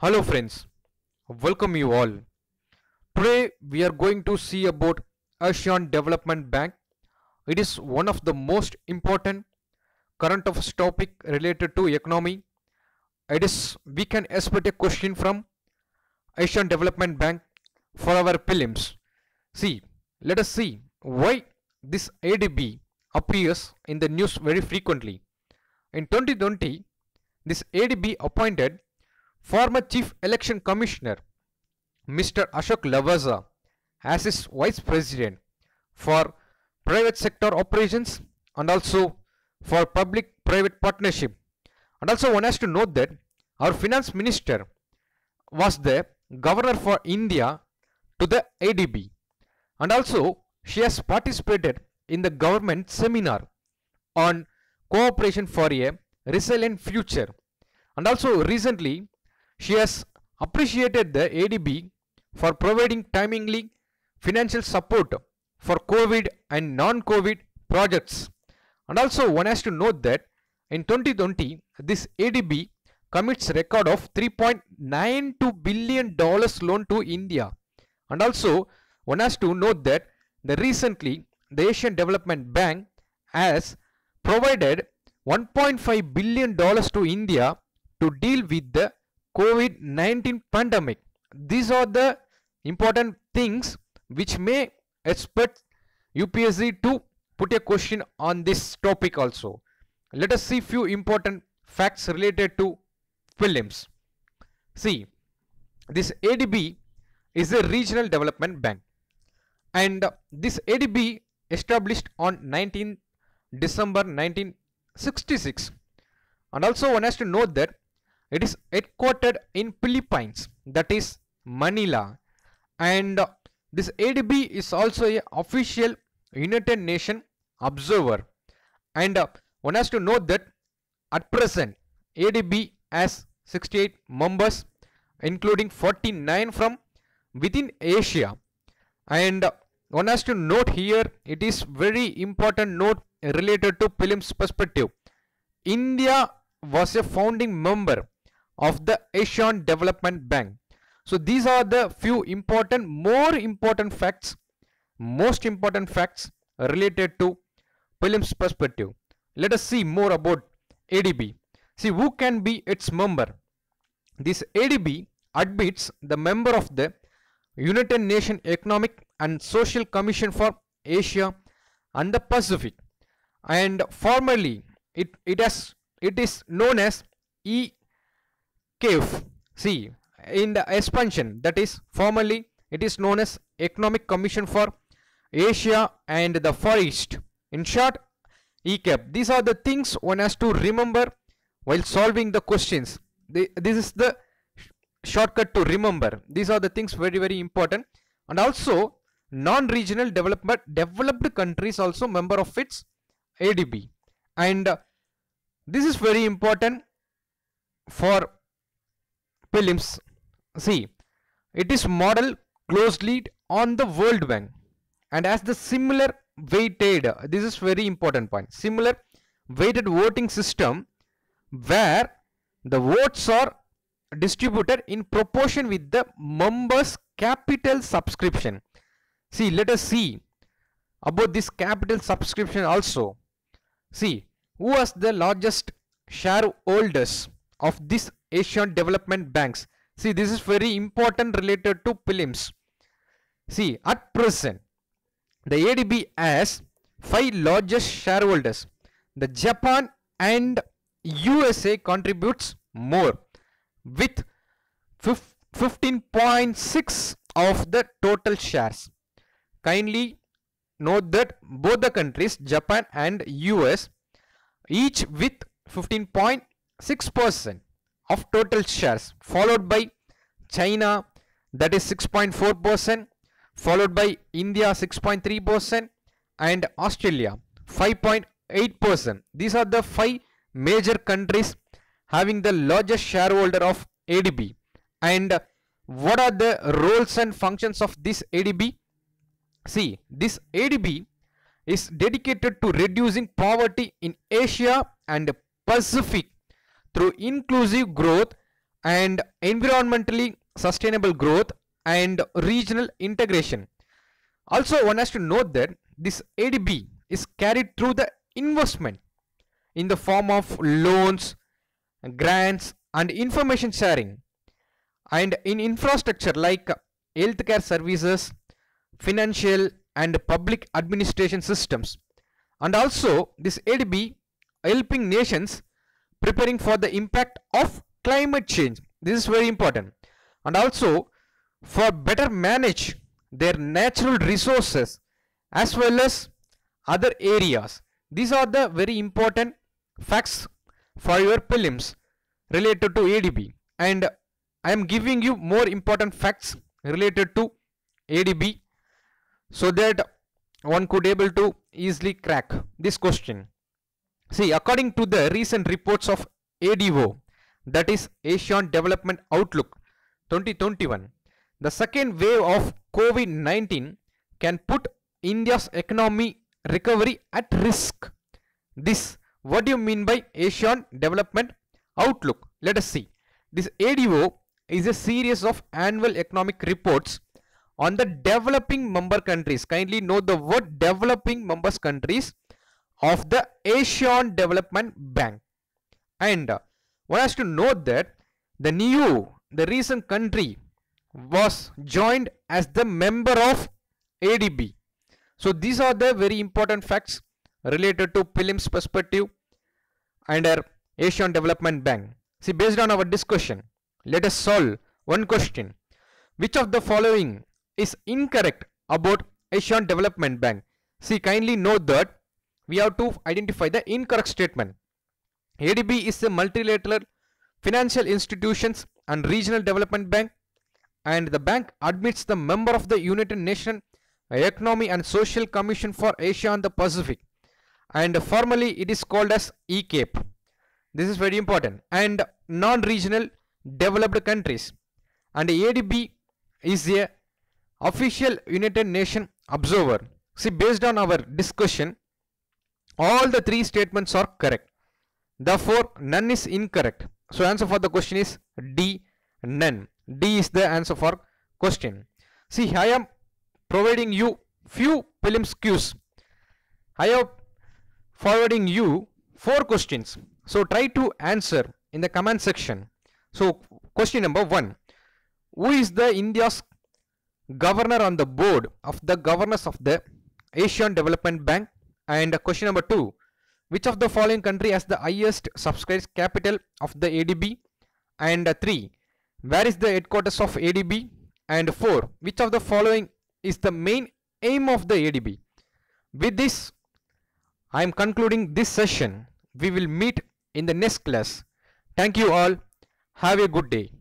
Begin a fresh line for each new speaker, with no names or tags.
Hello friends, welcome you all. Today we are going to see about Asian Development Bank. It is one of the most important current affairs topic related to economy. It is we can expect a question from Asian Development Bank for our prelims. See, let us see why this ADB appears in the news very frequently. In 2020, this ADB appointed former Chief Election Commissioner Mr. Ashok Lavasa as his Vice President for private sector operations and also for public-private partnership. And also one has to note that our Finance Minister was the Governor for India to the ADB, and also she has participated in the government seminar on cooperation for a resilient future. And also recently she has appreciated the ADB for providing timely financial support for COVID and non-COVID projects. And also one has to note that in 2020 this ADB commits record of $3.92 billion loan to India. And also one has to note that recently the Asian Development Bank has provided $1.5 billion to India to deal with the COVID-19 pandemic. These are the important things which may expect UPSC to put a question on this topic also. Let us see few important facts related to prelims. See, this ADB is a regional development bank, and this ADB established on 19 December 1966. And also one has to note that it is headquartered in Philippines, that is Manila, and this ADB is also a official United Nations observer. And one has to note that at present ADB has 68 members, including 49 from within Asia. And one has to note here, it is very important note related to prelims perspective. India was a founding member of the Asian Development Bank. So these are the few important, most important facts related to prelims perspective. Let us see more about ADB. See, who can be its member? This ADB admits the member of the United Nations Economic and Social Commission for Asia and the Pacific, and formerly it is known as ECAF. See, in the expansion, that is formerly it is known as Economic Commission for Asia and the Far East. In short, ECAP. These are the things one has to remember while solving the questions. This is the shortcut to remember. These are the things very important. And also non-regional developed countries also member of its ADB. And this is very important for prelims. See, it is modeled closely on the World Bank and has the similar weighted, this is very important point, similar weighted voting system where the votes are distributed in proportion with the members' capital subscription. See, let us see about this capital subscription also. See, who was the largest shareholders of this Asian Development Banks? See, this is very important related to prelims. See, at present the ADB has 5 largest shareholders. The Japan and USA contributes more with 15.6 of the total shares. Kindly note that both the countries, Japan and US, each with 15.6% of total shares, followed by China, that is 6.4%, followed by India 6.3%, and Australia 5.8%. These are the 5 major countries having the largest shareholder of ADB. And what are the roles and functions of this ADB? See, this ADB is dedicated to reducing poverty in Asia and Pacific through inclusive growth and environmentally sustainable growth and regional integration. Also, one has to note that this ADB is carried through the investment in the form of loans, grants, and information sharing, and in infrastructure like healthcare services, financial and public administration systems. And also, this ADB helping nations preparing for the impact of climate change. This is very important. And also, for better manage their natural resources as well as other areas. These are the very important facts for your prelims related to ADB, and I am giving you more important facts related to ADB so that one could able to easily crack this question. See, according to the recent reports of ADO, that is Asian Development Outlook 2021, the second wave of COVID-19 can put India's economy recovery at risk. This, what do you mean by Asian Development Outlook? Let us see. This ADO is a series of annual economic reports on the developing member countries. Kindly note the word developing members countries of the Asian Development Bank. And one has to note that the recent country was joined as the member of ADB. So these are the very important facts related to prelims perspective under Asian Development Bank. See, based on our discussion, let us solve one question. Which of the following is incorrect about Asian Development Bank? See, kindly note that we have to identify the incorrect statement. ADB is a multilateral financial institutions and regional development bank, and the bank admits the member of the United Nations Economic and Social Commission for Asia and the Pacific, and formally it is called as ECAPE. This is very important. And non-regional developed countries, and ADB is a official United Nations observer. See, based on our discussion, all the three statements are correct. Therefore, none is incorrect. So answer for the question is D, none. D is the answer for question. See, I am providing you few prelims cues. I am forwarding you 4 questions. So try to answer in the comment section. So question number 1. Who is the India's governor on the board of the governors of the Asian Development Bank? And question number 2. Which of the following country has the highest subscribed capital of the ADB? And 3. Where is the headquarters of ADB? And 4. Which of the following is the main aim of the ADB? With this, I am concluding this session. We will meet in the next class. Thank you all. Have a good day.